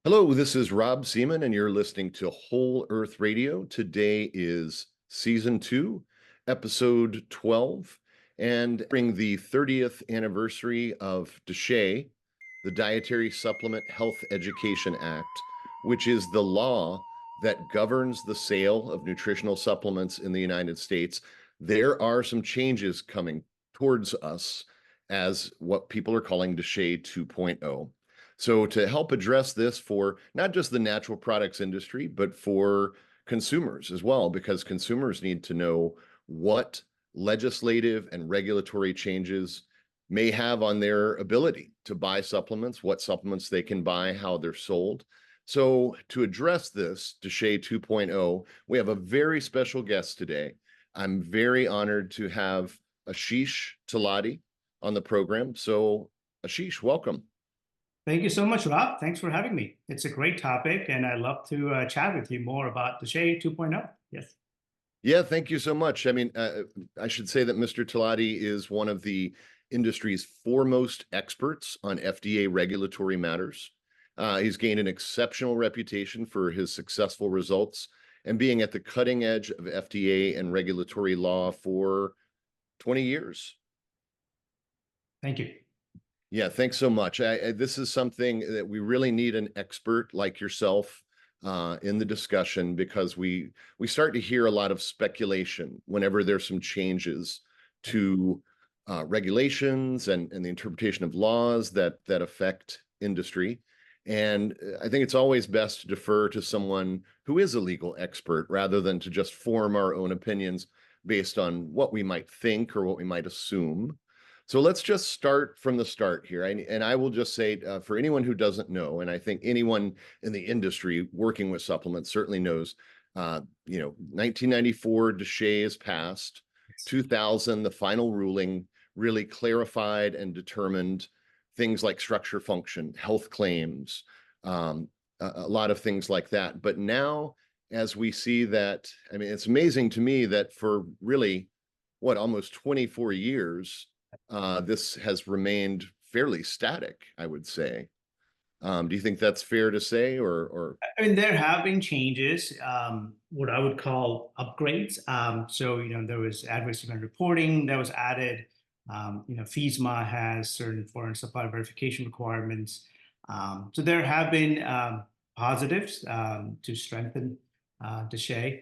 Hello, this is Rob Seaman, and you're listening to Whole Earth Radio. Today is season 2, episode 12, and bring the 30th anniversary of DSHEA, the Dietary Supplement Health Education Act, which is the law that governs the sale of nutritional supplements in the United States. There are some changes coming towards us as what people are calling DSHEA 2.0. So to help address this for not just the natural products industry, but for consumers as well, because consumers need to know what legislative and regulatory changes may have on their ability to buy supplements, what supplements they can buy, how they're sold. So to address this, DSHEA 2.0, we have a very special guest today. I'm very honored to have Ashish Talati on the program. So Ashish, welcome. Thank you so much, Rob. Thanks for having me. It's a great topic, and I'd love to chat with you more about the DSHEA 2.0. Yes. Yeah, thank you so much. I mean, I should say that Mr. Talati is one of the industry's foremost experts on FDA regulatory matters. He's gained an exceptional reputation for his successful results and being at the cutting edge of FDA and regulatory law for 20 years. Thank you. Yeah, thanks so much. This is something that we really need an expert like yourself in the discussion, because we start to hear a lot of speculation whenever there's some changes to regulations and the interpretation of laws that affect industry. And I think it's always best to defer to someone who is a legal expert rather than to just form our own opinions based on what we might think or what we might assume. So let's just start from the start here. And I will just say, for anyone who doesn't know, and I think anyone in the industry working with supplements certainly knows, 1994, DSHEA is passed. 2000, the final ruling really clarified and determined things like structure function, health claims, a lot of things like that. But now, as we see that, I mean, it's amazing to me that for really, almost 24 years, this has remained fairly static, I would say. Do you think that's fair to say, or? I mean, there have been changes, what I would call upgrades. There was adverse event reporting that was added. FESMA has certain foreign supply verification requirements. So there have been positives to strengthen DSHEA.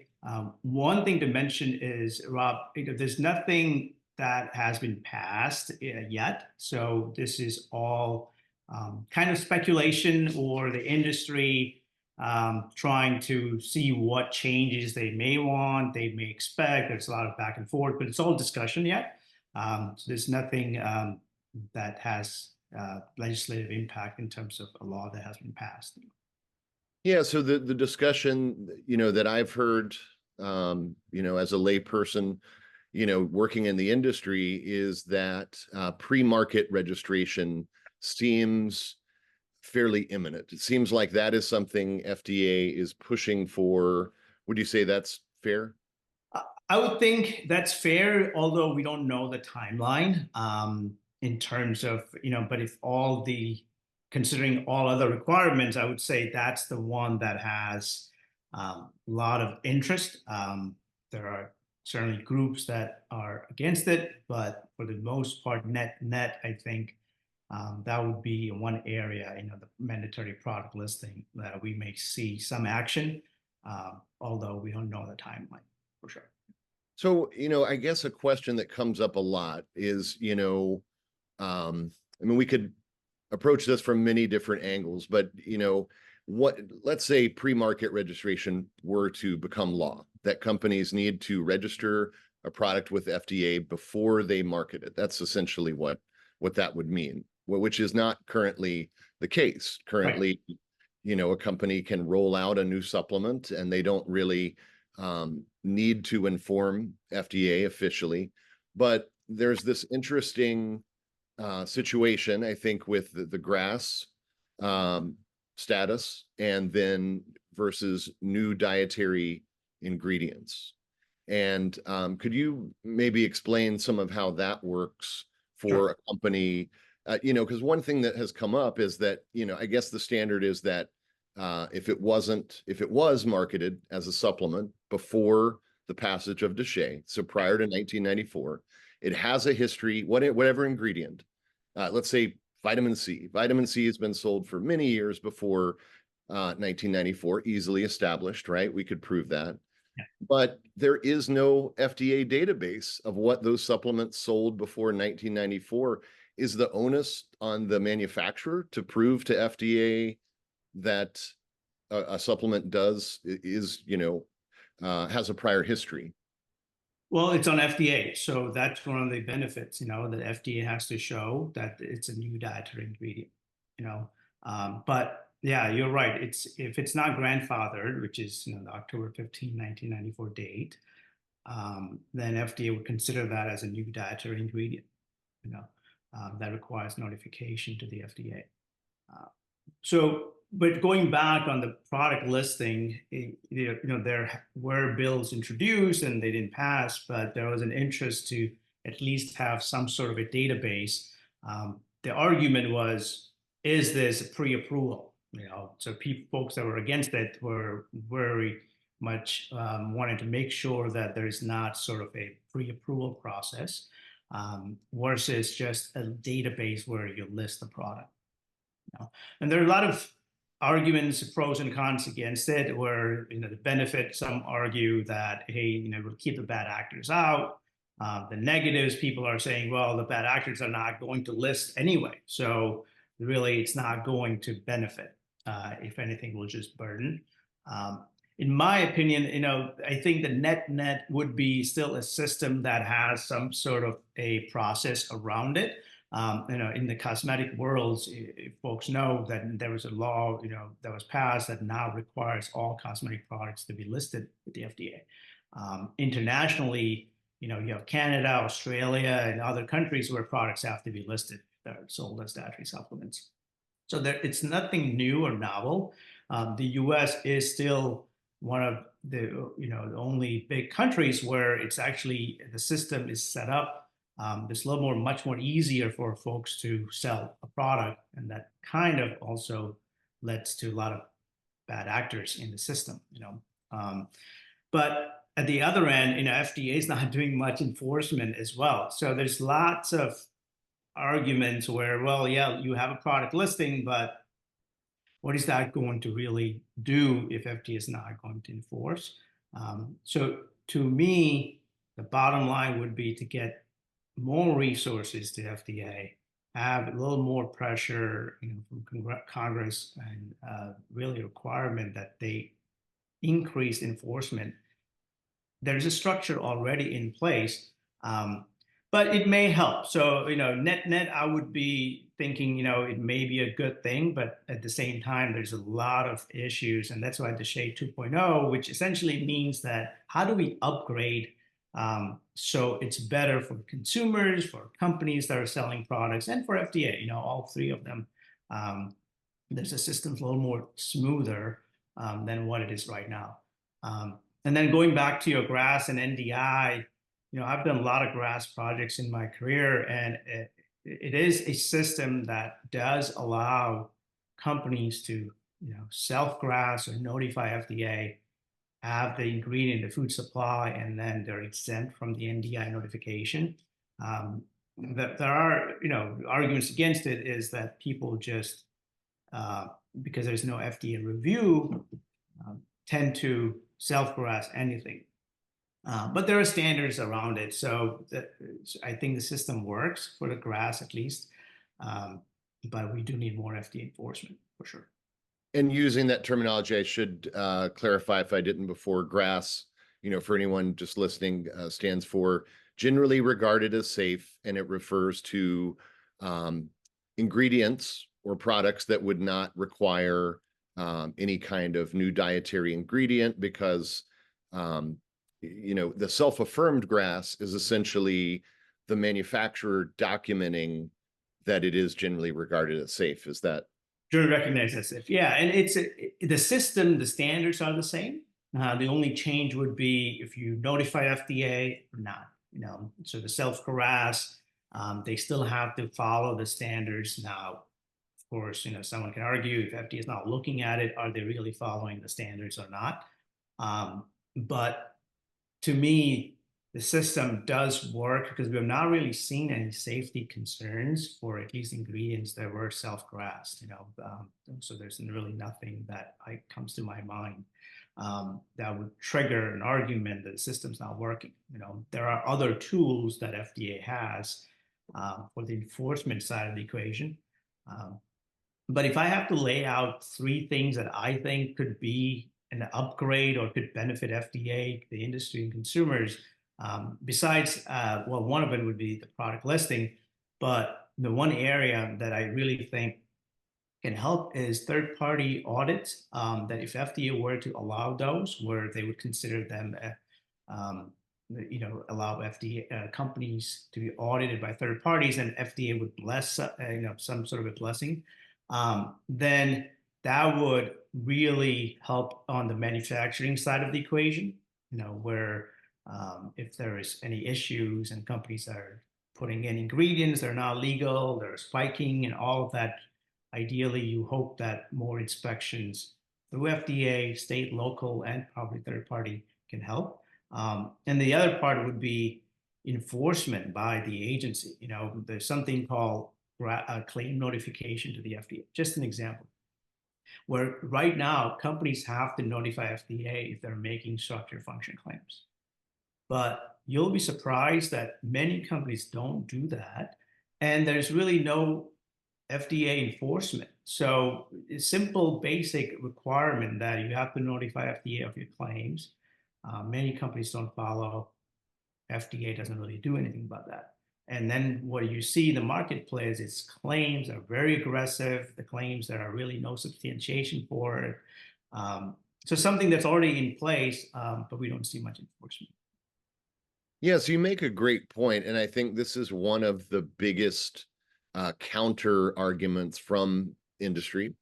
One thing to mention is, Rob, there's nothing that has been passed yet. So this is all kind of speculation, or the industry trying to see what changes they may want, they may expect. There's a lot of back and forth, but it's all discussion yet. So there's nothing that has legislative impact in terms of a law that has been passed. Yeah, so the discussion, that I've heard, as a layperson, working in the industry, is that pre-market registration seems fairly imminent. It seems like that is something FDA is pushing for. Would you say that's fair? I would think that's fair, although we don't know the timeline in terms of, but if considering all other requirements, I would say that's the one that has a lot of interest. There are certainly groups that are against it, but for the most part, net, I think that would be one area, the mandatory product listing, that we may see some action, although we don't know the timeline for sure. So, I guess a question that comes up a lot is, we could approach this from many different angles, but, let's say pre-market registration were to become law, that companies need to register a product with FDA before they market it. That's essentially what that would mean, which is not currently the case. Currently, right, a company can roll out a new supplement and they don't really need to inform FDA officially. But there's this interesting situation, I think, with the GRAS status, and then versus new dietary ingredients. And could you maybe explain some of how that works for Sure. a company? Because one thing that has come up is that, I guess the standard is that if it was marketed as a supplement before the passage of DSHEA, so prior to 1994, it has a history, whatever ingredient, let's say vitamin C. Vitamin C has been sold for many years before 1994, easily established, right? We could prove that. But there is no FDA database of what those supplements sold before 1994. Is the onus on the manufacturer to prove to FDA that a supplement has a prior history? Well, it's on FDA, so that's one of the benefits, that FDA has to show that it's a new dietary ingredient, you know. But yeah, you're right. If it's not grandfathered, which is the October 15, 1994 date, then FDA would consider that as a new dietary ingredient, that requires notification to the FDA. But going back on the product listing, there were bills introduced and they didn't pass, but there was an interest to at least have some sort of a database. The argument was, is this a pre-approval? So folks that were against it were very much wanted to make sure that there is not sort of a pre-approval process versus just a database where you list the product. And there are a lot of arguments, pros and cons against it, where the benefit, some argue that, hey, we'll keep the bad actors out. The negatives, people are saying, well, the bad actors are not going to list anyway, so really it's not going to benefit. If anything, will just burden. In my opinion, I think the net would be still a system that has some sort of a process around it. In the cosmetic worlds, folks know that there was a law, that was passed that now requires all cosmetic products to be listed with the FDA. Internationally, you have Canada, Australia, and other countries where products have to be listed that are sold as dietary supplements. So it's nothing new or novel. The U.S. is still one of the only big countries where it's actually the system is set up. It's a little much more easier for folks to sell a product, and that kind of also leads to a lot of bad actors in the system. But at the other end, FDA is not doing much enforcement as well. So there's lots of arguments where, well, yeah, you have a product listing, but what is that going to really do if FDA is not going to enforce? So to me, the bottom line would be to get more resources to FDA, have a little more pressure from Congress, and really a requirement that they increase enforcement. There's a structure already in place, but it may help. So, net, I would be thinking, it may be a good thing, but at the same time, there's a lot of issues. And that's why the DSHEA 2.0, which essentially means that how do we upgrade so it's better for consumers, for companies that are selling products, and for FDA, all three of them. There's a system a little more smoother than what it is right now. And then going back to your GRAS and NDI, I've done a lot of GRAS projects in my career, and it is a system that does allow companies to, self-GRAS or notify FDA, have the ingredient, the food supply, and then they're exempt from the NDI notification. There are, arguments against it is that people just, because there's no FDA review, tend to self-GRAS anything. But there are standards around it. So I think the system works for the GRAS at least, but we do need more FDA enforcement for sure. And using that terminology, I should clarify if I didn't before, GRAS, for anyone just listening, stands for generally regarded as safe, and it refers to ingredients or products that would not require any kind of new dietary ingredient, because the self-affirmed GRAS is essentially the manufacturer documenting that it is generally regarded as safe. Is that? Generally recognized as safe, yeah. And it's the system, the standards are the same. The only change would be if you notify FDA or not. So the self-GRAS, they still have to follow the standards now. Of course, someone can argue if FDA is not looking at it, are they really following the standards or not? But to me, the system does work because we have not really seen any safety concerns for at least ingredients that were self-GRASed, so there's really nothing that comes to my mind that would trigger an argument that the system's not working. There are other tools that FDA has for the enforcement side of the equation. But if I have to lay out three things that I think could be an upgrade or could benefit FDA, the industry, and consumers, besides, well, one of it would be the product listing, but the one area that I really think can help is third-party audits. That if FDA were to allow those, where they would consider them, allow FDA companies to be audited by third parties, and FDA would bless, some sort of a blessing, then that would really help on the manufacturing side of the equation, where if there is any issues and companies are putting in ingredients that are not legal, they're spiking and all of that, ideally you hope that more inspections through FDA, state, local, and probably third party can help. And the other part would be enforcement by the agency. There's something called claim notification to the FDA. Just an example, where right now companies have to notify FDA if they're making structure function claims. But you'll be surprised that many companies don't do that, and there's really no FDA enforcement. So a simple, basic requirement that you have to notify FDA of your claims. Many companies don't follow. FDA doesn't really do anything about that. And then what you see in the marketplace is claims are very aggressive, the claims that are really no substantiation for it. So something that's already in place, but we don't see much enforcement. Yes, you make a great point, and I think this is one of the biggest counter arguments from industry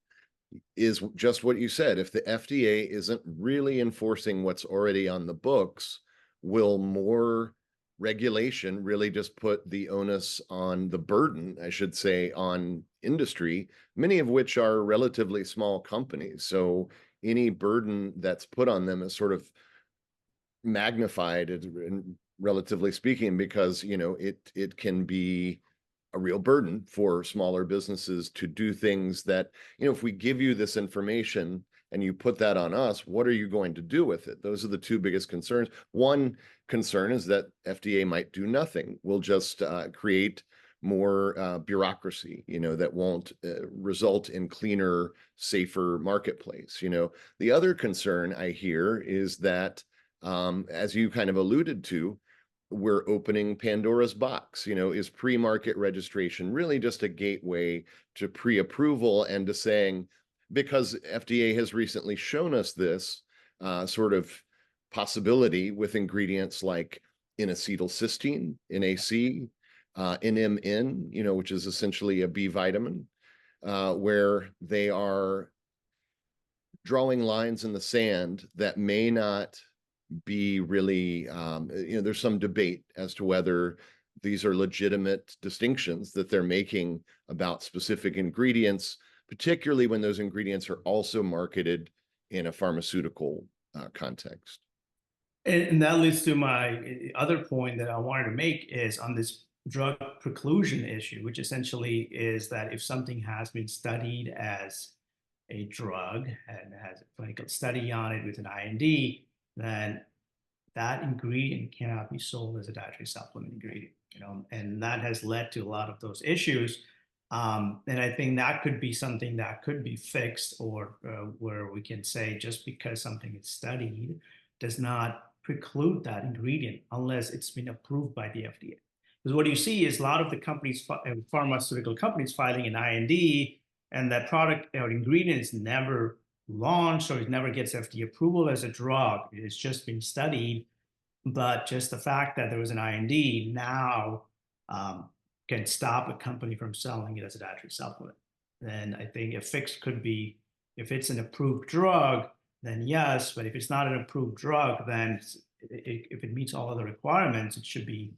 is just what you said. If the FDA isn't really enforcing what's already on the books, will more regulation really just put the onus on the burden, I should say, on industry, many of which are relatively small companies. So any burden that's put on them is sort of magnified, relatively speaking, because it can be a real burden for smaller businesses to do things that, if we give you this information and you put that on us, what are you going to do with it? Those are the two biggest concerns. One concern is that FDA might do nothing. We'll just create more bureaucracy, that won't result in cleaner, safer marketplace. The other concern I hear is that, as you kind of alluded to, we're opening Pandora's box. Is pre-market registration really just a gateway to pre-approval and to saying, because FDA has recently shown us this sort of possibility with ingredients like N-acetylcysteine, NAC, NMN, which is essentially a B vitamin, where they are drawing lines in the sand that may not be really, there's some debate as to whether these are legitimate distinctions that they're making about specific ingredients, particularly when those ingredients are also marketed in a pharmaceutical context. And that leads to my other point that I wanted to make is on this drug preclusion issue, which essentially is that if something has been studied as a drug and has a clinical study on it with an IND, then that ingredient cannot be sold as a dietary supplement ingredient, and that has led to a lot of those issues. And I think that could be something that could be fixed, or where we can say just because something is studied does not preclude that ingredient unless it's been approved by the FDA. Because what you see is a lot of the companies, pharmaceutical companies, filing an IND, and that product or ingredient is never launched, or it never gets FDA approval as a drug. It's just been studied, but just the fact that there was an IND now can stop a company from selling it as a dietary supplement. And I think a fix could be, if it's an approved drug, then yes, but if it's not an approved drug, then if it meets all other requirements, it should be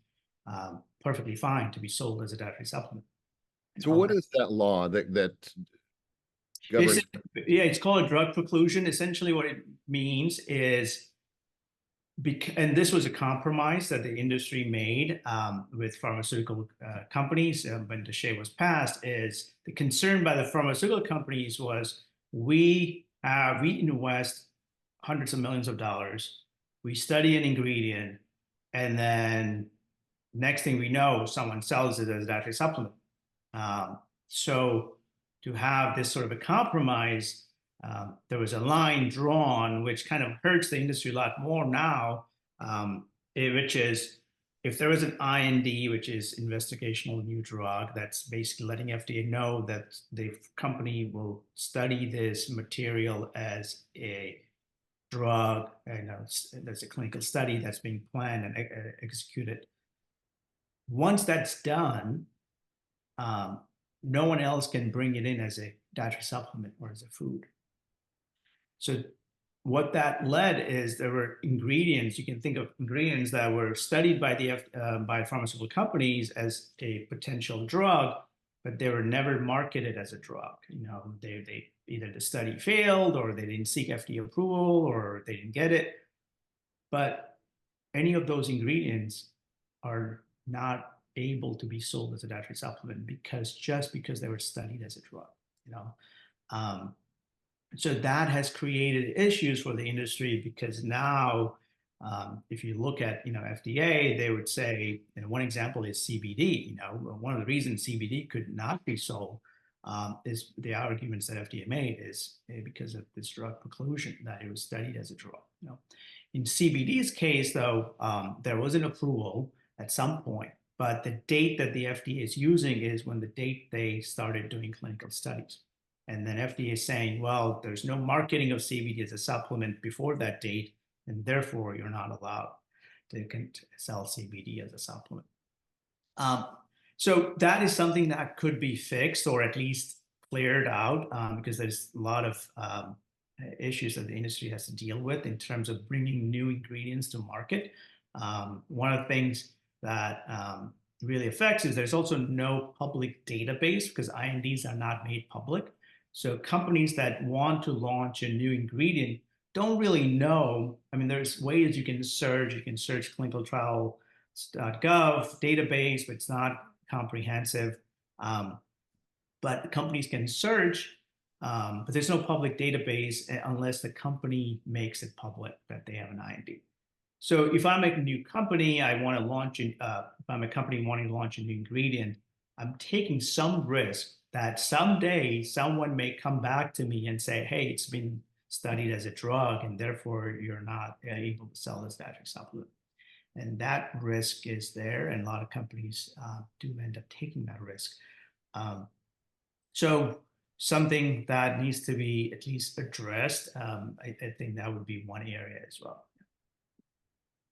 perfectly fine to be sold as a dietary supplement. So what is that law that It's, governed. yeah, it's called drug preclusion. Essentially, what it means is, and this was a compromise that the industry made with pharmaceutical companies when DSHEA was passed, is the concern by the pharmaceutical companies was we invest hundreds of millions of dollars, we study an ingredient, and then next thing we know, someone sells it as a dietary supplement. So to have this sort of a compromise, there was a line drawn, which kind of hurts the industry a lot more now, which is if there is an IND, which is investigational new drug, that's basically letting FDA know that the company will study this material as a drug, and there's a clinical study that's being planned and executed. Once that's done, um, no one else can bring it in as a dietary supplement or as a food. So what that led is there were ingredients, you can think of ingredients that were studied by by pharmaceutical companies as a potential drug, but they were never marketed as a drug. They either the study failed, or they didn't seek FDA approval, or they didn't get it. But any of those ingredients are not able to be sold as a dietary supplement because they were studied as a drug. you know um, so that has created issues for the industry, because now if you look at FDA, they would say, one example is CBD. One of the reasons CBD could not be sold is the arguments that FDA made is because of this drug preclusion, that it was studied as a drug. In CBD's case, though, there was an approval at some point, but the date that the FDA is using is when the date they started doing clinical studies. And then FDA is saying, well, there's no marketing of CBD as a supplement before that date, and therefore you're not allowed to sell CBD as a supplement. So that is something that could be fixed, or at least cleared out, because there's a lot of issues that the industry has to deal with in terms of bringing new ingredients to market. One of the things that really affects is there's also no public database, because INDs are not made public. So companies that want to launch a new ingredient don't really know. I mean, there's ways you can search. You can search clinicaltrial.gov database, but it's not comprehensive. But companies can search, but there's no public database unless the company makes it public that they have an IND. So if I'm a new company, I want to launch, if I'm a company wanting to launch a new ingredient, I'm taking some risk that someday someone may come back to me and say, hey, it's been studied as a drug, and therefore you're not able to sell this dietary supplement. And that risk is there, and a lot of companies do end up taking that risk. So something that needs to be at least addressed. I think that would be one area as well.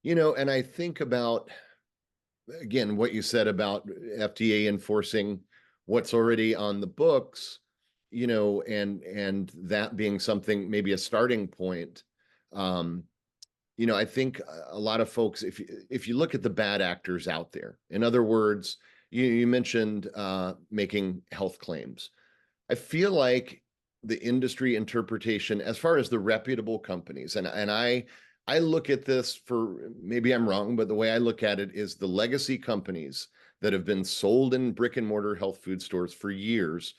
And I think about, again, what you said about FDA enforcing what's already on the books, and that being something, maybe a starting point. I think a lot of folks, if you look at the bad actors out there, in other words, you mentioned making health claims. I feel like the industry interpretation, as far as the reputable companies, and I look at this, for maybe I'm wrong, but the way I look at it is the legacy companies that have been sold in brick and mortar health food stores for years,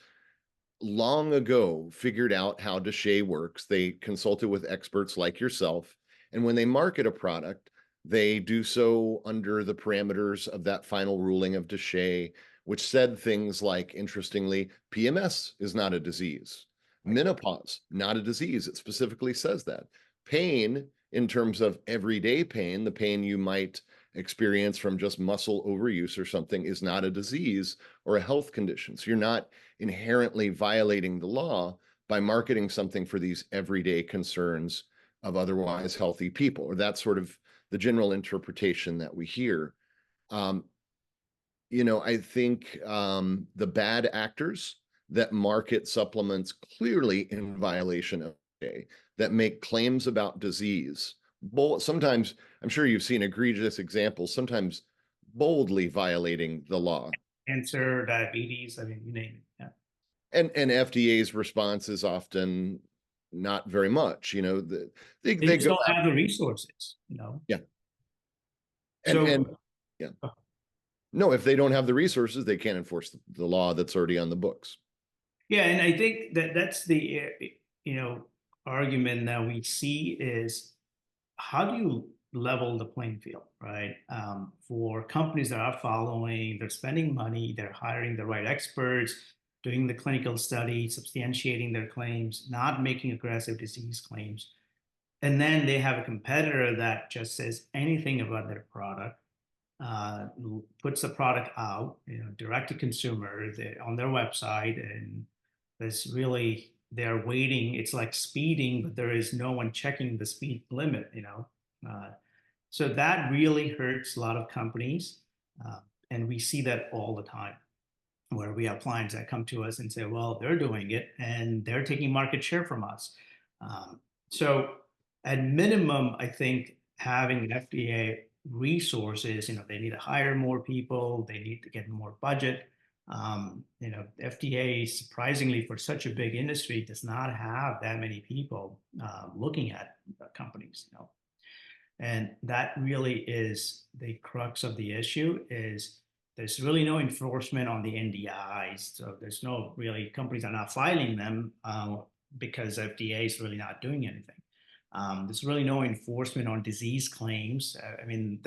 long ago figured out how DSHEA works. They consulted with experts like yourself, and when they market a product, they do so under the parameters of that final ruling of DSHEA, which said things like, interestingly, PMS is not a disease. Menopause, not a disease. It specifically says that. Pain, in terms of everyday pain, the pain you might experience from just muscle overuse or something, is not a disease or a health condition. So you're not inherently violating the law by marketing something for these everyday concerns of otherwise healthy people, or that's sort of the general interpretation that we hear. I think the bad actors that market supplements clearly in violation of DSHEA, that make claims about disease, sometimes, I'm sure you've seen egregious examples, sometimes boldly violating the law. Cancer, diabetes, I mean, you name it. Yeah. And FDA's response is often not very much, They they just go don't out. have the resources, Yeah. And So yeah. No, if they don't have the resources, they can't enforce the law that's already on the books. yeah, and I think that that's the argument that we see is how do you level the playing field, right? For companies that are following, they're spending money, they're hiring the right experts, doing the clinical study, substantiating their claims, not making aggressive disease claims. And then they have a competitor that just says anything about their product, uh, puts the product out, direct to consumer on their website, and there's really they're waiting. It's like speeding, but there is no one checking the speed limit. Uh, so that really hurts a lot of companies, and we see that all the time, where we have clients that come to us and say, well, they're doing it and they're taking market share from us. Um, so at minimum, I think having FDA resources, they need to hire more people, they need to get more budget. FDA, surprisingly, for such a big industry, does not have that many people looking at companies. And that really is the crux of the issue is there's really no enforcement on the NDIs. So there's no really, companies are not filing them because FDA is really not doing anything. There's really no enforcement on disease claims. I mean,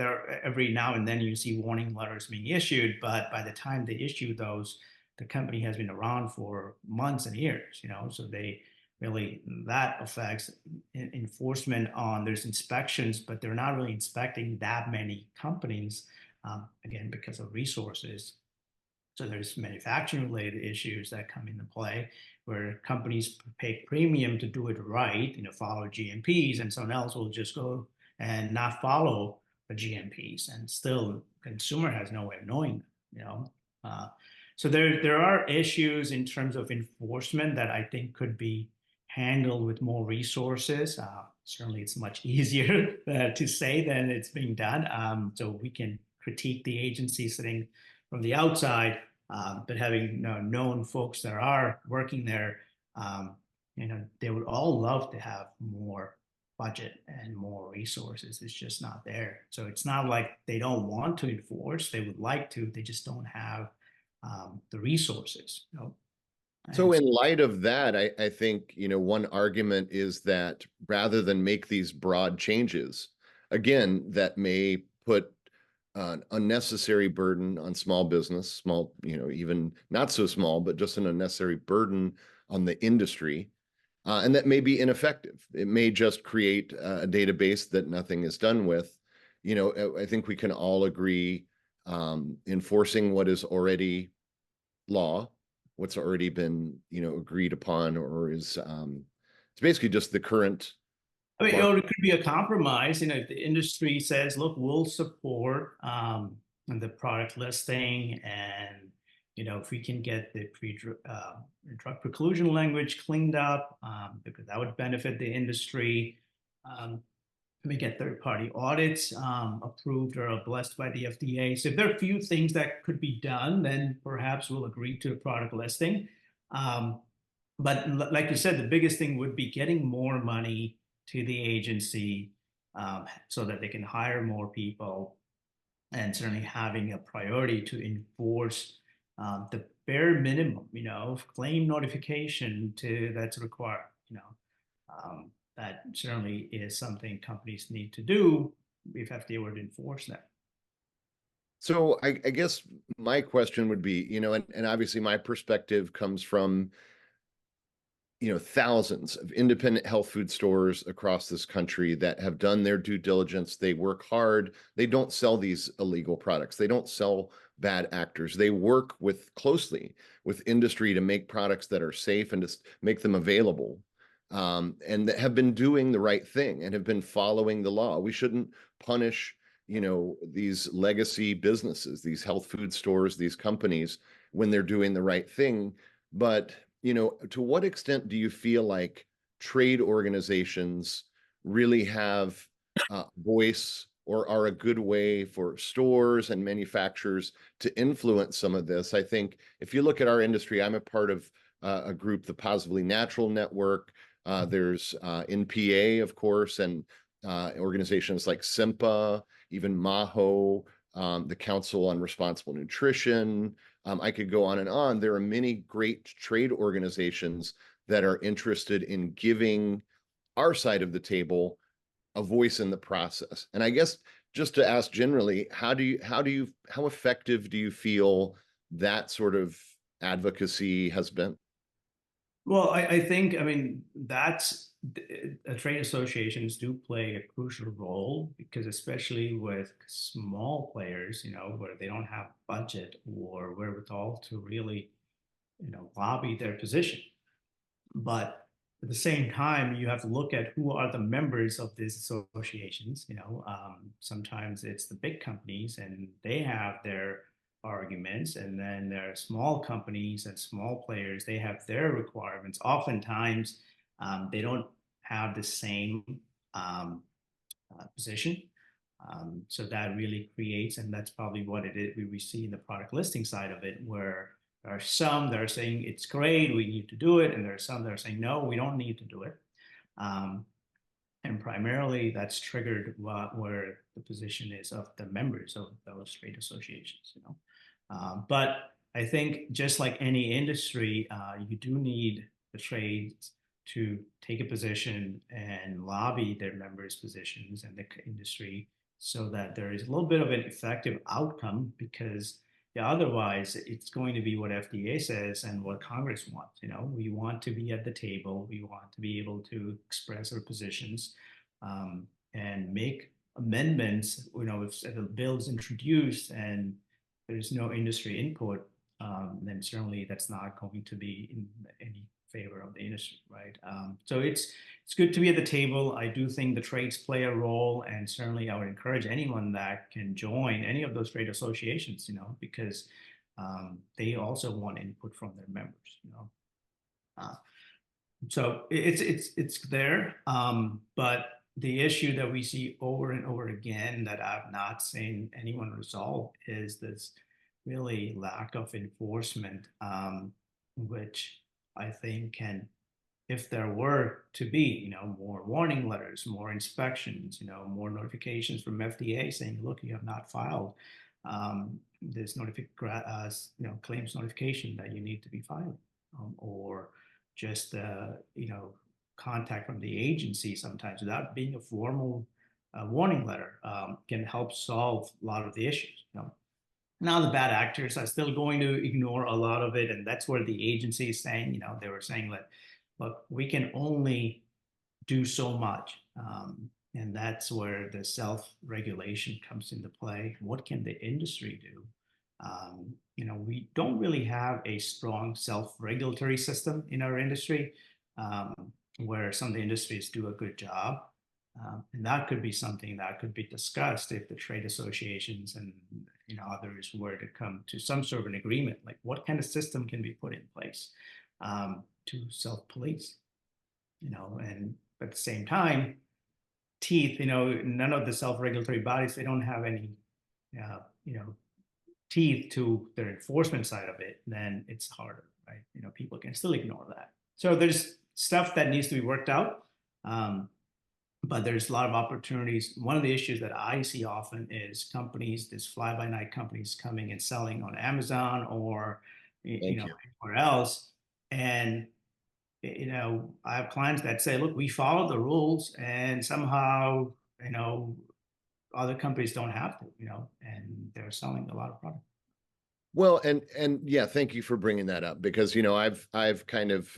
every now and then you see warning letters being issued, but by the time they issue those, the company has been around for months and years. So they really, that affects enforcement on, there's inspections, but they're not really inspecting that many companies, again, because of resources. So there's manufacturing related issues that come into play where companies pay premium to do it right, follow GMPs, and someone else will just go and not follow the GMPs, and still consumer has no way of knowing them. Uh, so there are issues in terms of enforcement that I think could be handled with more resources. Certainly, it's much easier to say than it's being done. So we can critique the agency sitting from the outside, but having known folks that are working there, they would all love to have more budget and more resources. It's just not there. So it's not like they don't want to enforce; they would like to. They just don't have the resources. So And in light of that, I think, one argument is that rather than make these broad changes, again, that may put an unnecessary burden on small business, small, even not so small, but just an unnecessary burden on the industry. And that may be ineffective. It may just create a database that nothing is done with. I think we can all agree enforcing what is already law, what's already been, agreed upon, or is it's basically just the current I mean, market. it could be a compromise. If the industry says, "Look, we'll support the product listing, and if we can get the drug preclusion language cleaned up, because that would benefit the industry. We get third-party audits approved or blessed by the FDA. So if there are a few things that could be done, then perhaps we'll agree to a product listing. Um, but like you said, the biggest thing would be getting more money to the agency so that they can hire more people, and certainly having a priority to enforce the bare minimum, claim notification that's required. That certainly is something companies need to do if FDA were to enforce that. So I guess my question would be, and obviously my perspective comes from thousands of independent health food stores across this country that have done their due diligence. They work hard. They don't sell these illegal products. They don't sell bad actors. They work closely with industry to make products that are safe and to make them available, and that have been doing the right thing and have been following the law. We shouldn't punish, these legacy businesses, these health food stores, these companies when they're doing the right thing. But to what extent do you feel like trade organizations really have voice, or are a good way for stores and manufacturers to influence some of this? I think if you look at our industry, I'm a part of a group, the Positively Natural Network. There's NPA, of course, and organizations like SIMPA, even MAHO, the Council on Responsible Nutrition. I could go on and on. There are many great trade organizations that are interested in giving our side of the table a voice in the process. And I guess just to ask generally, how effective do you feel that sort of advocacy has been? Well, I think, I mean, that's trade associations do play a crucial role because especially with small players, where they don't have budget or wherewithal to really, lobby their position. But at the same time, you have to look at who are the members of these associations. Sometimes it's the big companies and they have their arguments, and then there are small companies and small players, they have their requirements. Oftentimes, they don't have the same um, position. So that really creates, and that's probably what it is we see in the product listing side of it, where there are some that are saying it's great, we need to do it, and there are some that are saying no, we don't need to do it. Um, and primarily that's triggered where the position is of the members of those trade associations. But I think just like any industry, you do need the trades to take a position and lobby their members' positions and the industry so that there is a little bit of an effective outcome, because yeah, otherwise it's going to be what FDA says and what Congress wants. We want to be at the table. We want to be able to express our positions and make amendments. If a bill is introduced and there's no industry input, then certainly that's not going to be in any favor of the industry, right? So it's good to be at the table. I do think the trades play a role, and certainly I would encourage anyone that can join any of those trade associations, because they also want input from their members. Uh, so it's there, but the issue that we see over and over again that I've not seen anyone resolve is this really lack of enforcement, which I think can, if there were to be, more warning letters, more inspections, more notifications from FDA saying, look, you have not filed this claims notification that you need to be filing, or just contact from the agency sometimes without being a formal warning letter can help solve a lot of the issues. Now the bad actors are still going to ignore a lot of it, and that's where the agency is saying, they were saying that, look, we can only do so much, and that's where the self-regulation comes into play. What can the industry do? We don't really have a strong self-regulatory system in our industry, where some of the industries do a good job. And that could be something that could be discussed if the trade associations and others were to come to some sort of an agreement, like what kind of system can be put in place to self-police, and at the same time, teeth, none of the self-regulatory bodies, they don't have any, teeth to their enforcement side of it, then it's harder, right? People can still ignore that. So there's stuff that needs to be worked out. But there's a lot of opportunities. One of the issues that I see often is companies, this fly-by-night companies coming and selling on Amazon or anywhere else. And I have clients that say, look, we follow the rules, and somehow other companies don't have to, and they're selling a lot of product. Well, and yeah, thank you for bringing that up, because I've kind of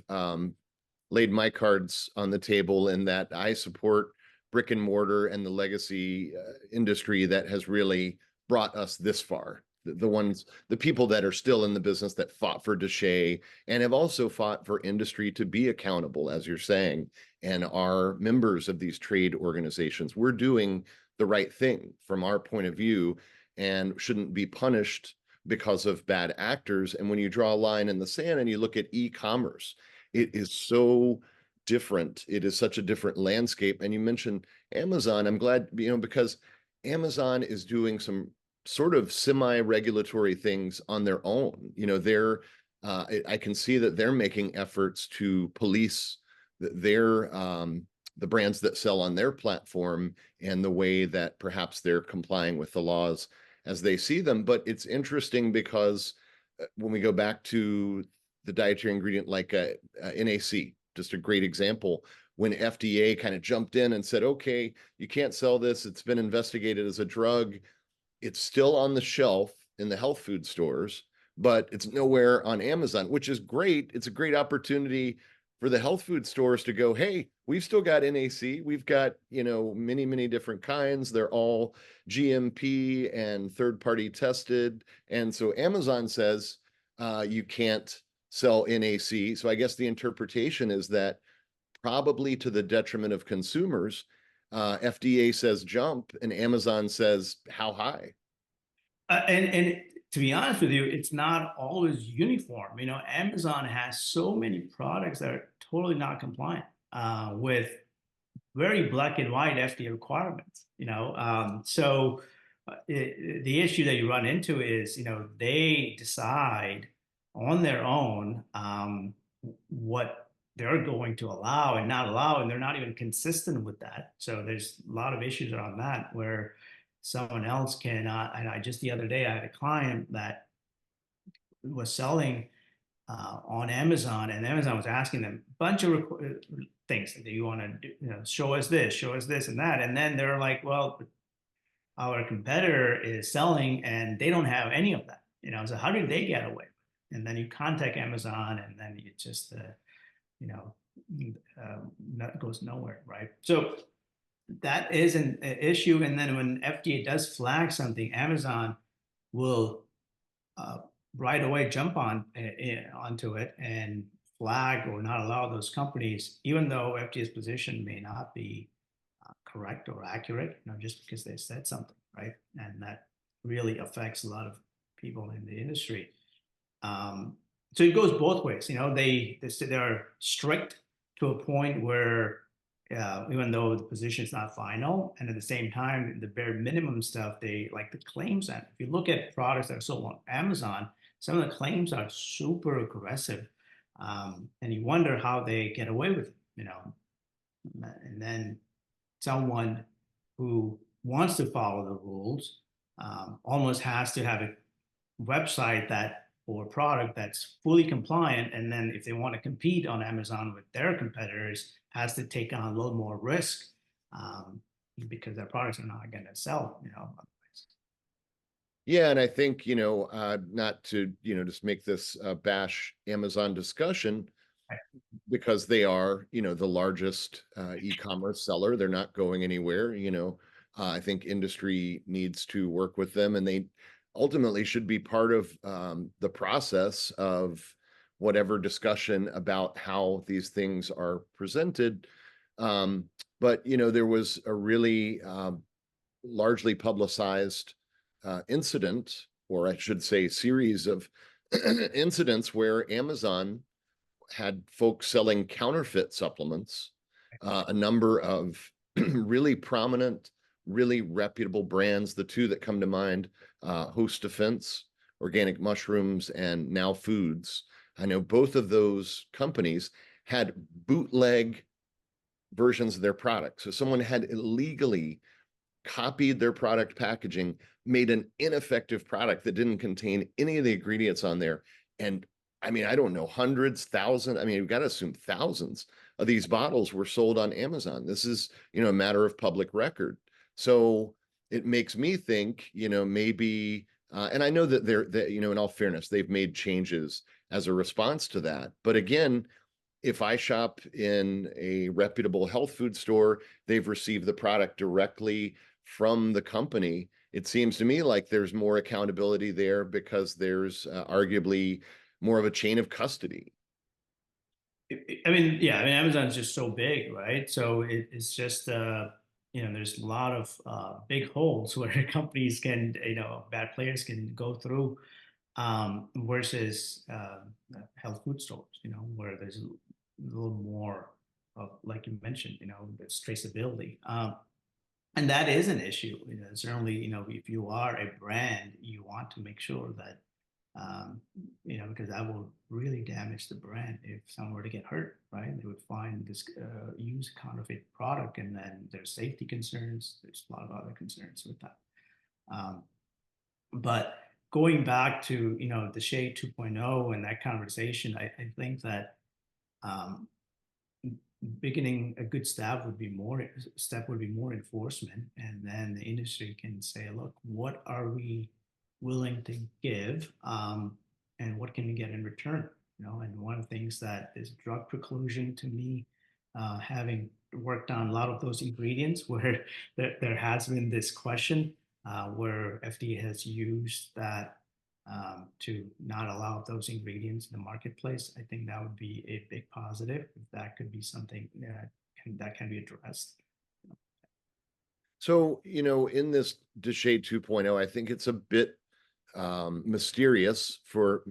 laid my cards on the table in that I support brick and mortar and the legacy industry that has really brought us this far. The people that are still in the business that fought for DSHEA and have also fought for industry to be accountable, as you're saying, and are members of these trade organizations. We're doing the right thing from our point of view and shouldn't be punished because of bad actors. And when you draw a line in the sand and you look at e-commerce, it is so different. It is such a different landscape. And you mentioned Amazon. I'm glad, because Amazon is doing some sort of semi-regulatory things on their own. I can see that they're making efforts to police their the brands that sell on their platform and the way that perhaps they're complying with the laws as they see them. But it's interesting because when we go back to the dietary ingredient like NAC, just a great example, when FDA kind of jumped in and said, okay, you can't sell this, it's been investigated as a drug, it's still on the shelf in the health food stores, but it's nowhere on Amazon, which is great. It's a great opportunity for the health food stores to go, hey, we've still got NAC. We've got, many, many different kinds. They're all GMP and third party tested. And so Amazon says you can't sell NAC. So I guess the interpretation is that probably to the detriment of consumers, FDA says jump and Amazon says how high. And to be honest with you, it's not always uniform. Amazon has so many products that are totally not compliant with very black and white FDA requirements. The issue that you run into is, they decide on their own what they're going to allow and not allow, and they're not even consistent with that. So there's a lot of issues around that where someone else cannot. And I just the other day I had a client that was selling on Amazon, and Amazon was asking them a bunch of things that you want to do, show us this, and that, and then they're like, well, our competitor is selling, and they don't have any of that. So how did they get away? And then you contact Amazon, and then you just, that goes nowhere, right? So that is an issue. And then when FDA does flag something, Amazon will right away jump onto it and flag or not allow those companies, even though FDA's position may not be correct or accurate, just because they said something, right? And that really affects a lot of people in the industry. So it goes both ways. They're strict to a point where even though the position is not final, and at the same time, the bare minimum stuff, they like the claims. And if you look at products that are sold on Amazon, some of the claims are super aggressive, and you wonder how they get away with it. And then someone who wants to follow the rules almost has to have a website that or product that's fully compliant, and then if they want to compete on Amazon with their competitors, has to take on a little more risk because their products are not going to sell. Yeah, and I think, not to, just make this bash Amazon discussion, because they are, the largest e-commerce seller. They're not going anywhere. I think industry needs to work with them, and they ultimately should be part of the process of whatever discussion about how these things are presented. But there was a really largely publicized incident, or I should say, series of incidents where Amazon had folks selling counterfeit supplements, a number of really prominent, really reputable brands. The two that come to mind, Host Defense, Organic Mushrooms, and Now Foods. I know both of those companies had bootleg versions of their product. So someone had illegally copied their product packaging, made an ineffective product that didn't contain any of the ingredients on there. And I mean, I don't know, hundreds, thousands. I mean, we've got to assume thousands of these bottles were sold on Amazon. This is, a matter of public record. So it makes me think, maybe, and I know that that, in all fairness, they've made changes as a response to that. But again, if I shop in a reputable health food store, they've received the product directly from the company. It seems to me like there's more accountability there because there's arguably more of a chain of custody. I mean, yeah, I mean, Amazon's just so big, right? So it's just, there's a lot of big holes where companies can, bad players can go through, versus health food stores, where there's a little more of, like you mentioned, there's traceability. And that is an issue. Certainly, if you are a brand, you want to make sure that because that will really damage the brand if someone were to get hurt, right? They would find this use counterfeit product, and then there's safety concerns. There's a lot of other concerns with that. Um, but going back to the DSHEA 2.0 and that conversation, I think that um, beginning a good step would be more enforcement, and then the industry can say, look, what are we willing to give, and what can we get in return? And one of the things that is drug preclusion to me, having worked on a lot of those ingredients where there has been this question, where FDA has used that, to not allow those ingredients in the marketplace. I think that would be a big positive if that could be something that can be addressed. So, in this DSHEA 2.0, I think it's a bit mysterious for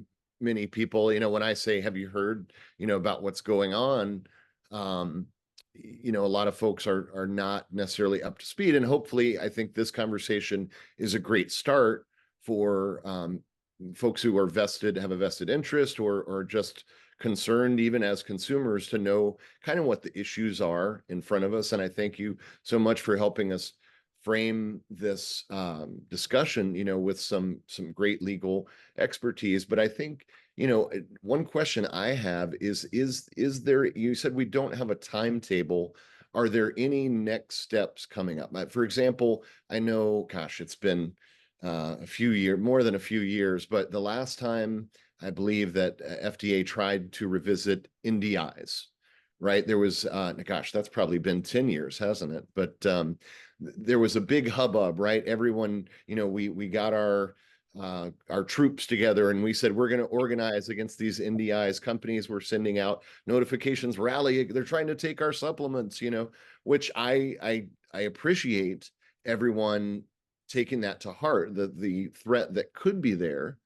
many people. When I say, have you heard, about what's going on? A lot of folks are not necessarily up to speed. And hopefully, I think this conversation is a great start for folks who are have a vested interest, or just concerned, even as consumers, to know kind of what the issues are in front of us. And I thank you so much for helping us frame this discussion, with some great legal expertise. But I think, one question I have is there, you said we don't have a timetable. Are there any next steps coming up? For example, I know, gosh, it's been more than a few years, but the last time I believe that FDA tried to revisit NDIs, right? There was, gosh, that's probably been 10 years, hasn't it? But there was a big hubbub, right? Everyone, we got our troops together, and we said, we're going to organize against these NDIs. Companies were sending out notifications, rally, they're trying to take our supplements, which I appreciate everyone taking that to heart, the threat that could be there.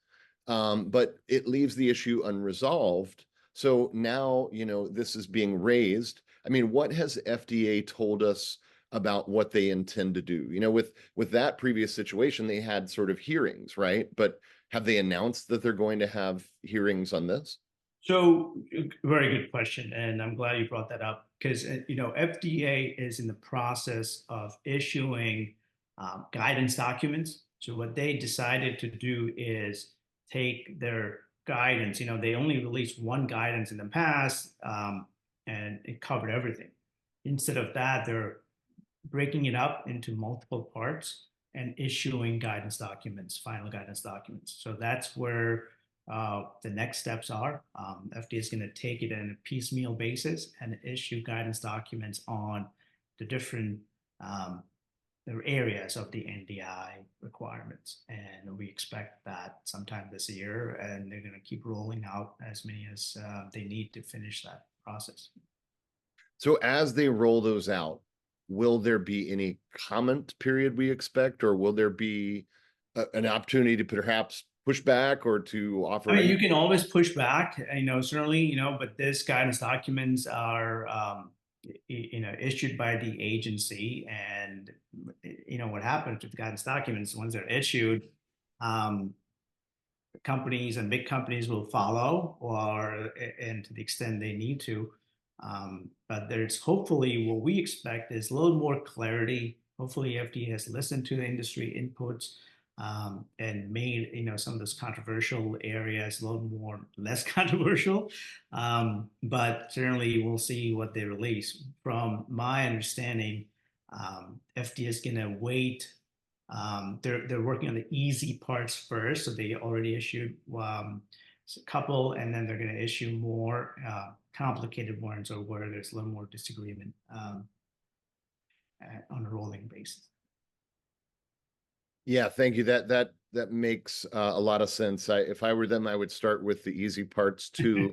But it leaves the issue unresolved. So now, this is being raised. I mean, what has FDA told us about what they intend to do? With that previous situation, they had sort of hearings, right? But have they announced that they're going to have hearings on this? So, very good question, and I'm glad you brought that up, because FDA is in the process of issuing guidance documents. So what they decided to do is take their guidance. They only released one guidance in the past, and it covered everything. Instead of that, they're breaking it up into multiple parts and issuing guidance documents, final guidance documents. So that's where the next steps are. FDA is going to take it in a piecemeal basis and issue guidance documents on the different areas of the NDI requirements. And we expect that sometime this year, and they're going to keep rolling out as many as they need to finish that process. So as they roll those out, will there be any comment period we expect, or will there be an opportunity to perhaps push back or to offer I mean, any? you can always push back, certainly, but this guidance documents are, issued by the agency. And, what happens with the guidance documents, once they're issued, companies and big companies will follow, and to the extent they need to. But there's hopefully, what we expect is a little more clarity. Hopefully FDA has listened to the industry inputs, and made some of those controversial areas a little more less controversial. But certainly we'll see what they release. From my understanding, FDA is going to wait. They're working on the easy parts first, so they already issued a couple, and then they're going to issue more complicated ones, or where there's a little more disagreement, on a rolling basis. Yeah, thank you. That makes a lot of sense. If I were them, I would start with the easy parts too.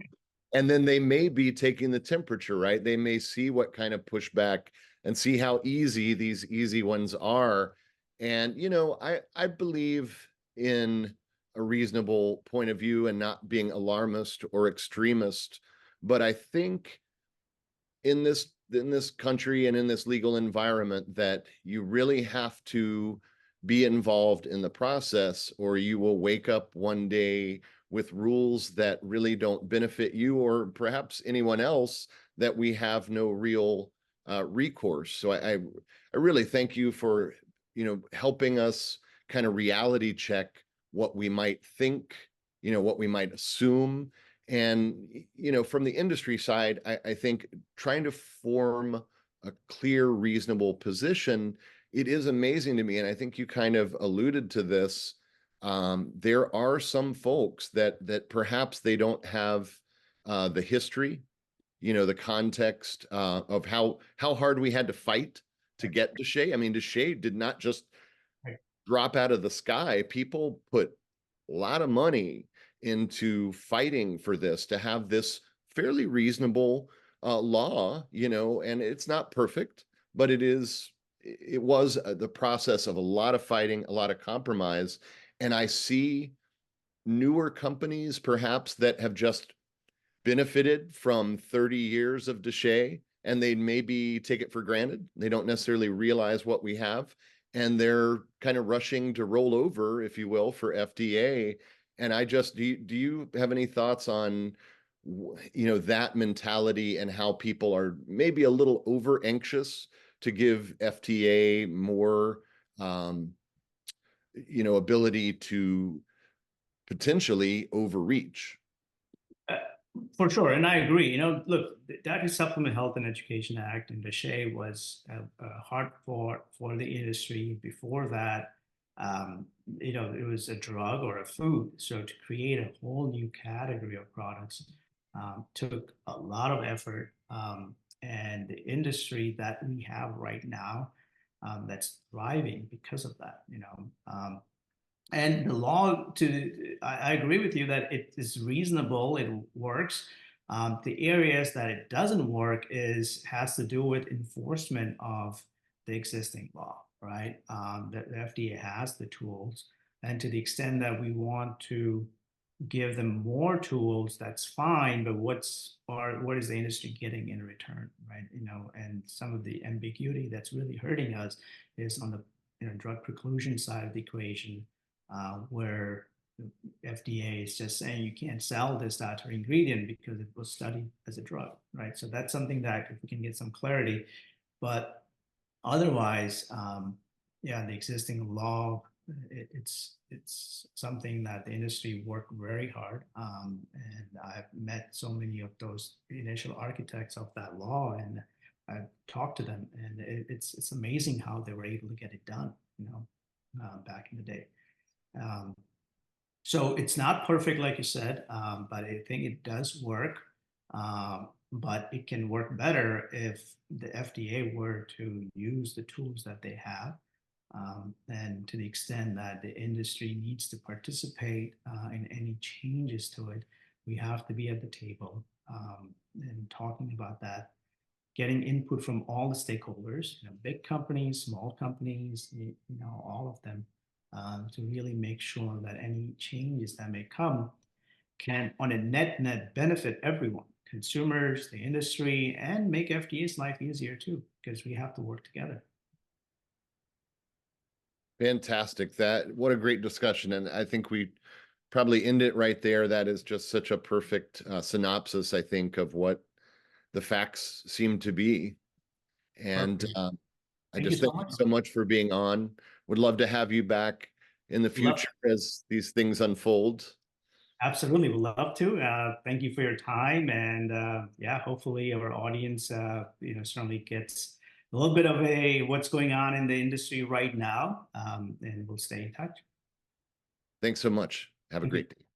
And then they may be taking the temperature, right? They may see what kind of pushback and see how easy these easy ones are. And, I believe in a reasonable point of view and not being alarmist or extremist. But I think in this country and in this legal environment, that you really have to be involved in the process, or you will wake up one day with rules that really don't benefit you or perhaps anyone else, that we have no real recourse. So I really thank you for, helping us kind of reality check what we might think, what we might assume. And, from the industry side, I think trying to form a clear, reasonable position, it is amazing to me. And I think you kind of alluded to this. There are some folks that perhaps they don't have the history, the context of how hard we had to fight to get DSHEA. I mean, DSHEA did not just Right. drop out of the sky. People put a lot of money into fighting for this, to have this fairly reasonable law, and it's not perfect, but it was the process of a lot of fighting, a lot of compromise. And I see newer companies perhaps that have just benefited from 30 years of DSHEA, and they maybe take it for granted. They don't necessarily realize what we have, and they're kind of rushing to roll over, if you will, for FDA. And do you have any thoughts on that mentality, and how people are maybe a little over anxious to give FDA more ability to potentially overreach? Uh, For sure, and I agree. Look, the Dietary Supplement Health and Education Act and the DSHEA was hard for the industry. Before that, it was a drug or a food. So to create a whole new category of products took a lot of effort. And the industry that we have right now, that's thriving because of that. And the law, I agree with you that it is reasonable, it works. The areas that it doesn't work has to do with enforcement of the existing law, right? The FDA has the tools, and to the extent that we want to give them more tools, that's fine. But what is the industry getting in return, right? And some of the ambiguity that's really hurting us is on the drug preclusion side of the equation, where the FDA is just saying you can't sell this dietary ingredient because it was studied as a drug, right? So that's something that if we can get some clarity, but otherwise, yeah, the existing law, it's something that the industry worked very hard, and I've met so many of those initial architects of that law, and I've talked to them, and it's amazing how they were able to get it done, back in the day. Um, so it's not perfect, like you said, but I think it does work. But it can work better if the FDA were to use the tools that they have. And to the extent that the industry needs to participate in any changes to it, we have to be at the table and talking about that, getting input from all the stakeholders, big companies, small companies, all of them, to really make sure that any changes that may come can, on a net benefit everyone, consumers, the industry, and make FDA's life easier too, because we have to work together. Fantastic. What a great discussion. And I think we probably end it right there. That is just such a perfect synopsis, I think, of what the facts seem to be. And Perfect. I Thank you just so thank you much. so much for being on. Would love to have you back in the Love, future as these things unfold. absolutely, would love to. Thank you for your time, and yeah, hopefully our audience, certainly gets a little bit of a what's going on in the industry right now, and we'll stay in touch. Thanks so much. Have a Thank you. great day.